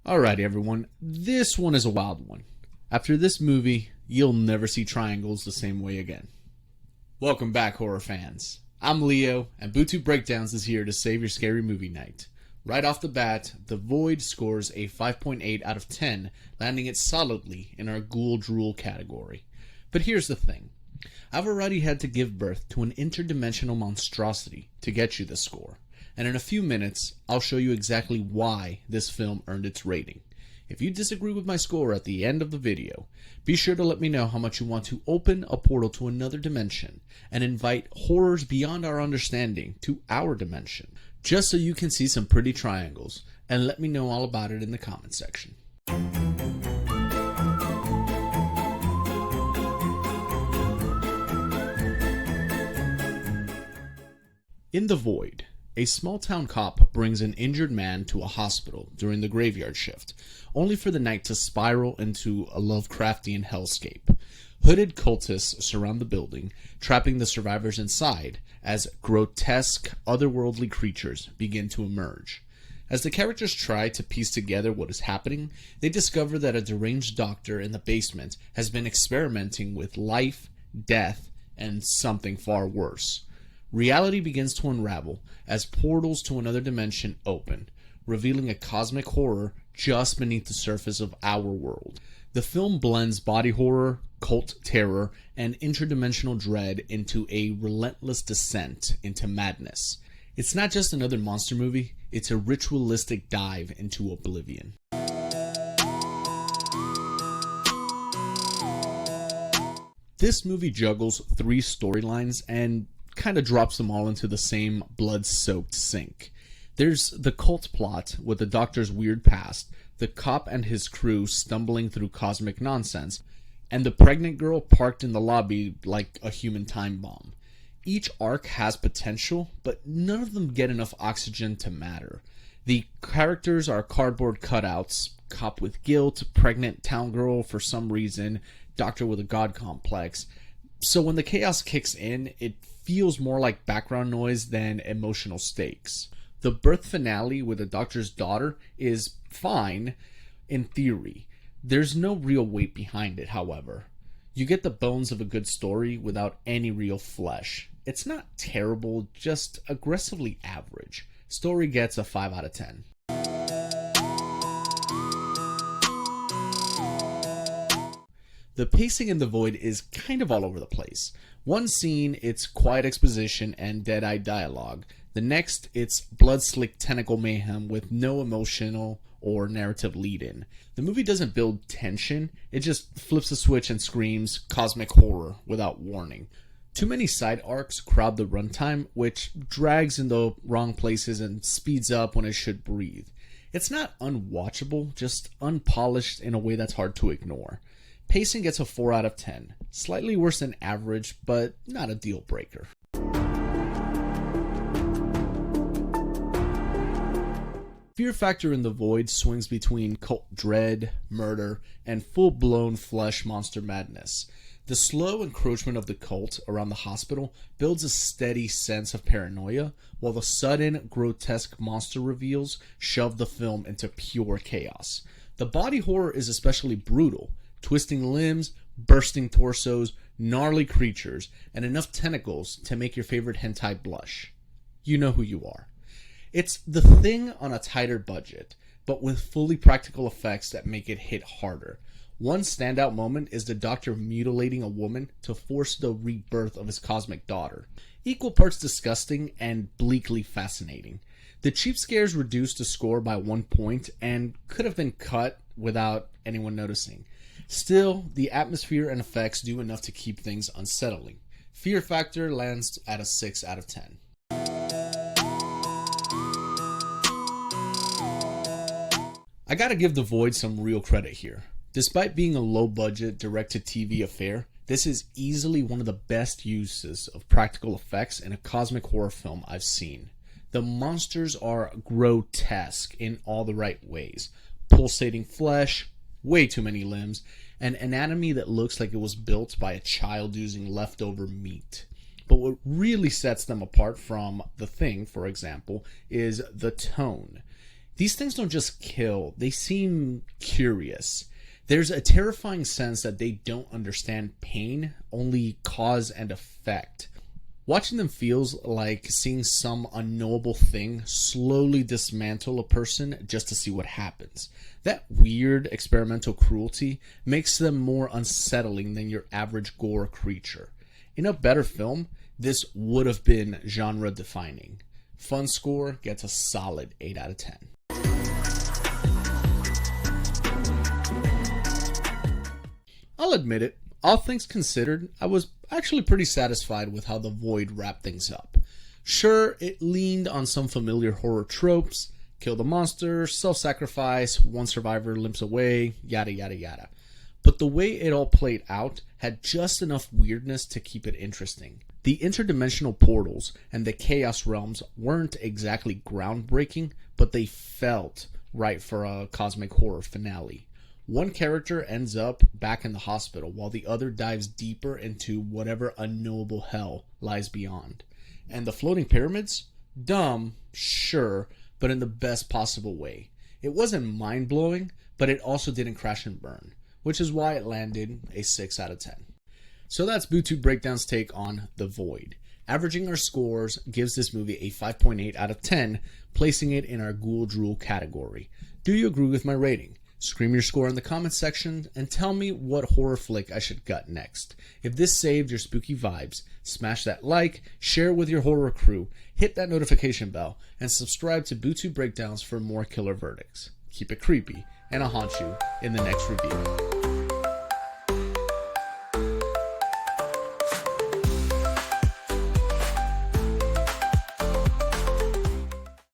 Alrighty everyone, this one is a wild one. After this movie, you'll never see triangles the same way again. Welcome back, horror fans. I'm Leo, and Bootube Breakdowns is here to save your scary movie night. Right off the bat, The Void scores a 5.8 out of 10, landing it solidly in our Ghoul Drool category. But here's the thing. I've already had to give birth to an interdimensional monstrosity to get you this score. And in a few minutes, I'll show you exactly why this film earned its rating. If you disagree with my score at the end of the video, be sure to let me know how much you want to open a portal to another dimension and invite horrors beyond our understanding to our dimension, just so you can see some pretty triangles, and let me know all about it in the comment section. In The Void, a small-town cop brings an injured man to a hospital during the graveyard shift, only for the night to spiral into a Lovecraftian hellscape. Hooded cultists surround the building, trapping the survivors inside as grotesque, otherworldly creatures begin to emerge. As the characters try to piece together what is happening, they discover that a deranged doctor in the basement has been experimenting with life, death, and something far worse. Reality begins to unravel as portals to another dimension open, revealing a cosmic horror just beneath the surface of our world. The film blends body horror, cult terror, and interdimensional dread into a relentless descent into madness. It's not just another monster movie, it's a ritualistic dive into oblivion. This movie juggles three storylines and kind of drops them all into the same blood-soaked sink. There's the cult plot with the doctor's weird past, the cop and his crew stumbling through cosmic nonsense, and the pregnant girl parked in the lobby like a human time bomb. Each arc has potential, but none of them get enough oxygen to matter. The characters are cardboard cutouts, cop with guilt, pregnant town girl for some reason, doctor with a god complex. So when the chaos kicks in, it feels more like background noise than emotional stakes. The birth finale with the doctor's daughter is fine in theory. There's no real weight behind it, however. You get the bones of a good story without any real flesh. It's not terrible, just aggressively average. Story gets a 5 out of 10. The pacing in The Void is kind of all over the place. One scene, it's quiet exposition and dead-eyed dialogue. The next, it's blood-slick tentacle mayhem with no emotional or narrative lead-in. The movie doesn't build tension, it just flips a switch and screams cosmic horror without warning. Too many side arcs crowd the runtime, which drags in the wrong places and speeds up when it should breathe. It's not unwatchable, just unpolished in a way that's hard to ignore. Pacing gets a 4 out of 10. Slightly worse than average, but not a deal breaker. Fear factor in The Void swings between cult dread, murder, and full-blown flesh monster madness. The slow encroachment of the cult around the hospital builds a steady sense of paranoia, while the sudden, grotesque monster reveals shove the film into pure chaos. The body horror is especially brutal. Twisting limbs, bursting torsos, gnarly creatures, and enough tentacles to make your favorite hentai blush. You know who you are. It's The Thing on a tighter budget, but with fully practical effects that make it hit harder. One standout moment is the doctor mutilating a woman to force the rebirth of his cosmic daughter. Equal parts disgusting and bleakly fascinating. The cheap scares reduced the score by 1 point and could have been cut without anyone noticing. Still, the atmosphere and effects do enough to keep things unsettling. Fear factor lands at a 6 out of 10. I gotta give The Void some real credit here. Despite being a low-budget, direct-to-TV affair, this is easily one of the best uses of practical effects in a cosmic horror film I've seen. The monsters are grotesque in all the right ways. Pulsating flesh, way too many limbs, and anatomy that looks like it was built by a child using leftover meat. But what really sets them apart from The Thing, for example, is the tone. These things don't just kill, they seem curious. There's a terrifying sense that they don't understand pain, only cause and effect. Watching them feels like seeing some unknowable thing slowly dismantle a person just to see what happens. That weird experimental cruelty makes them more unsettling than your average gore creature. In a better film, this would have been genre defining. Fun score gets a solid 8 out of 10. I'll admit it, all things considered, I was actually pretty satisfied with how The Void wrapped things up. Sure, it leaned on some familiar horror tropes, kill the monster, self-sacrifice, one survivor limps away, yada yada yada. But the way it all played out had just enough weirdness to keep it interesting. The interdimensional portals and the chaos realms weren't exactly groundbreaking, but they felt right for a cosmic horror finale. One character ends up back in the hospital while the other dives deeper into whatever unknowable hell lies beyond. And the floating pyramids? Dumb, sure, but in the best possible way. It wasn't mind-blowing, but it also didn't crash and burn, which is why it landed a 6 out of 10. So that's Bootube Breakdowns' take on The Void. Averaging our scores gives this movie a 5.8 out of 10, placing it in our Ghoul Drool category. Do you agree with my rating? Scream your score in the comments section and tell me what horror flick I should gut next. If this saved your spooky vibes, smash that like, share it with your horror crew, hit that notification bell, and subscribe to Bootube Breakdowns for more killer verdicts. Keep it creepy, and I'll haunt you in the next review.